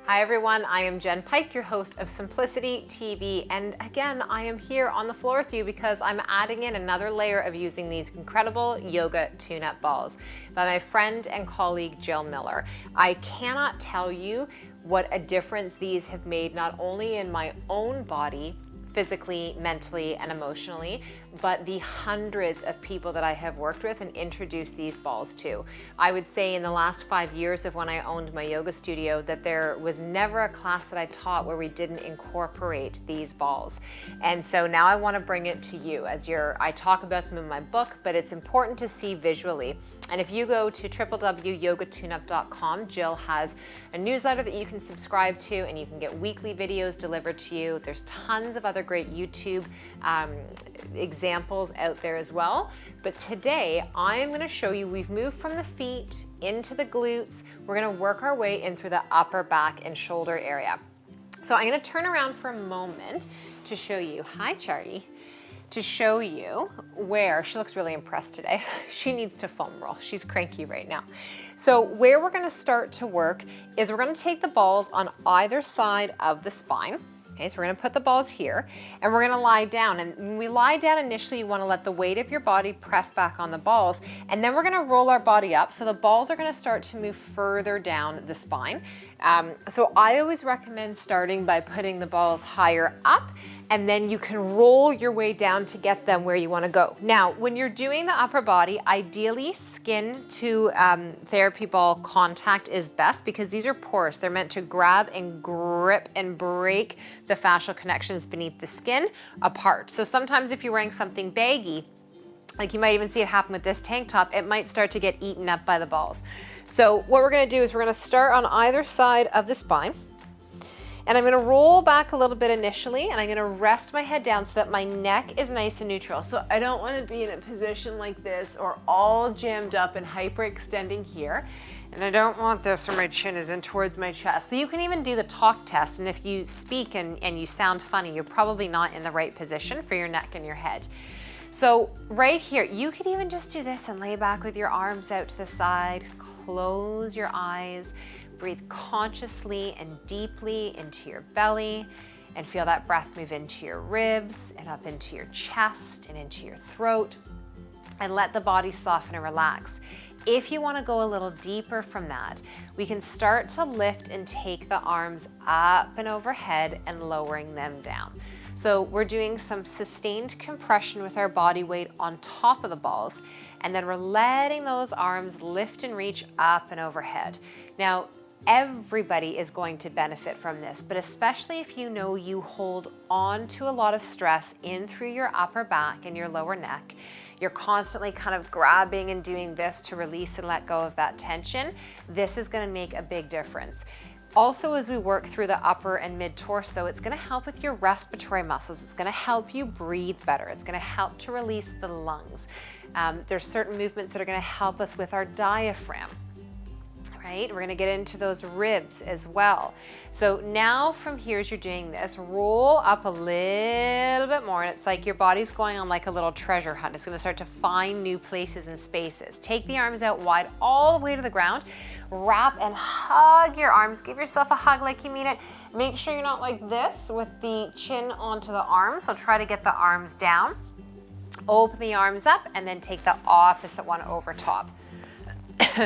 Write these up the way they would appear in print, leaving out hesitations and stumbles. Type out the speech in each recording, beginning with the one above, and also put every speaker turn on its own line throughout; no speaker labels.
Hi everyone, I am Jen Pike, your host of Simplicity TV, and again, I am here on the floor with you because I'm adding in another layer of using these incredible yoga tune-up balls by my friend and colleague Jill Miller. I cannot tell you what a difference these have made not only in my own body, physically, mentally, and emotionally, but the hundreds of people that I have worked with and introduced these balls to. I would say in the last 5 years of when I owned my yoga studio that there was never a class that I taught where we didn't incorporate these balls. And so now I want to bring it to you I talk about them in my book, but it's important to see visually. And if you go to www.yogatune-up.com, Jill has a newsletter that you can subscribe to and you can get weekly videos delivered to you. There's tons of other great YouTube examples out there as well. But today I'm going to show you, we've moved from the feet into the glutes. We're going to work our way in through the upper back and shoulder area. So I'm going to turn around for a moment to show you, hi Chari, to show you where, she looks really impressed today. She needs to foam roll. She's cranky right now. So where we're going to start to work is we're going to take the balls on either side of the spine. Okay, so we're going to put the balls here and we're going to lie down. And when we lie down initially, you want to let the weight of your body press back on the balls. And then we're going to roll our body up. So the balls are going to start to move further down the spine. So I always recommend starting by putting the balls higher up, and then you can roll your way down to get them where you want to go. Now, when you're doing the upper body, ideally skin to therapy ball contact is best because these are porous. They're meant to grab and grip and break the fascial connections beneath the skin apart. So sometimes if you're wearing something baggy, like you might even see it happen with this tank top, it might start to get eaten up by the balls. So what we're going to do is we're going to start on either side of the spine. And I'm going to roll back a little bit initially, and I'm going to rest my head down so that my neck is nice and neutral. So I don't want to be in a position like this or all jammed up and hyperextending here. And I don't want this where my chin is in towards my chest. So you can even do the talk test, and if you speak and you sound funny, you're probably not in the right position for your neck and your head. So right here, you could even just do this and lay back with your arms out to the side, close your eyes, breathe consciously and deeply into your belly and feel that breath move into your ribs and up into your chest and into your throat, and let the body soften and relax. If you want to go a little deeper from that, we can start to lift and take the arms up and overhead and lowering them down. So we're doing some sustained compression with our body weight on top of the balls, and then we're letting those arms lift and reach up and overhead. Now, everybody is going to benefit from this, but especially if you know you hold on to a lot of stress in through your upper back and your lower neck. You're constantly kind of grabbing and doing this to release and let go of that tension. This is going to make a big difference. Also, as we work through the upper and mid torso, it's going to help with your respiratory muscles. It's going to help you breathe better. It's going to help to release the lungs. There's certain movements that are going to help us with our diaphragm. Right? We're going to get into those ribs as well. So now from here, as you're doing this, roll up a little bit more, and it's like your body's going on like a little treasure hunt. It's going to start to find new places and spaces. Take the arms out wide all the way to the ground. Wrap and hug your arms. Give yourself a hug like you mean it. Make sure you're not like this with the chin onto the arms. So try to get the arms down. Open the arms up and then take the opposite one over top.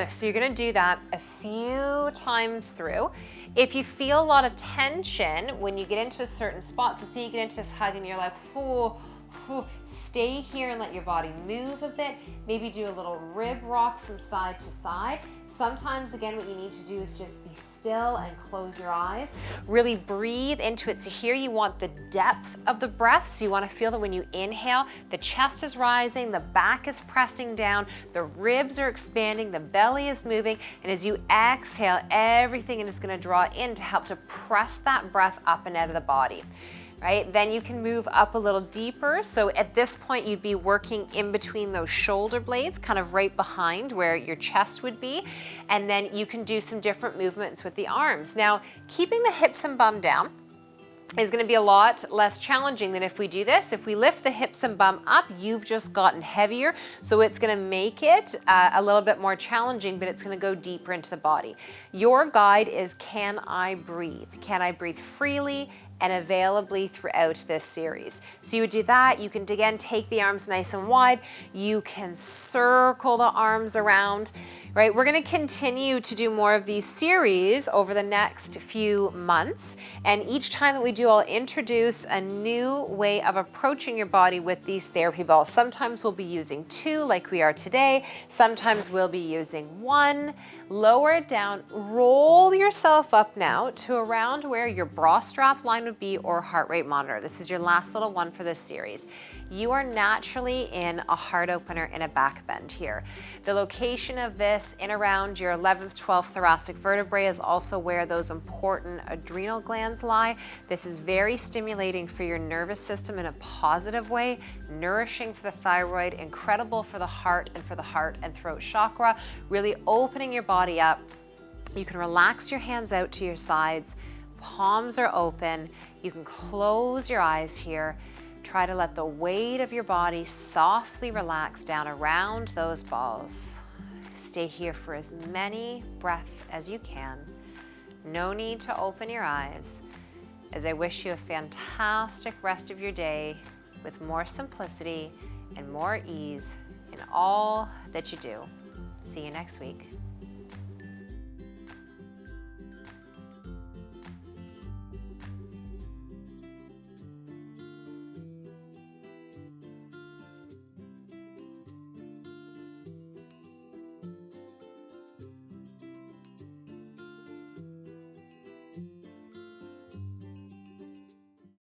So you're going to do that a few times through. If you feel a lot of tension when you get into a certain spot, so say you get into this hug and you're like, oh, stay here and let your body move a bit. Maybe do a little rib rock from side to side. Sometimes, again, what you need to do is just be still and close your eyes. Really breathe into it. So here you want the depth of the breath. So you want to feel that when you inhale, the chest is rising, the back is pressing down, the ribs are expanding, the belly is moving. And as you exhale, everything is going to draw in to help to press that breath up and out of the body. Right? Then you can move up a little deeper. So at this point, you'd be working in between those shoulder blades, kind of right behind where your chest would be. And then you can do some different movements with the arms. Now, keeping the hips and bum down, is going to be a lot less challenging than if we do this. If we lift the hips and bum up, you've just gotten heavier, so it's going to make it a little bit more challenging, but it's going to go deeper into the body. Your guide is, can I breathe? Can I breathe freely and availably throughout this series? So you would do that. You can again take the arms nice and wide. You can circle the arms around. Right, we're going to continue to do more of these series over the next few months, and each time that we do, I'll introduce a new way of approaching your body with these therapy balls. Sometimes we'll be using 2 like we are today. Sometimes we'll be using 1. Lower it down, roll yourself up now to around where your bra strap line would be or heart rate monitor. This is your last little one for this series. You are naturally in a heart opener in a back bend here. The location of this in around your 11th, 12th thoracic vertebrae is also where those important adrenal glands lie. This is very stimulating for your nervous system in a positive way, nourishing for the thyroid, incredible for the heart and throat chakra, really opening your body up. You can relax your hands out to your sides, palms are open, you can close your eyes here. Try to let the weight of your body softly relax down around those balls. Stay here for as many breaths as you can. No need to open your eyes, as I wish you a fantastic rest of your day with more simplicity and more ease in all that you do. See you next week.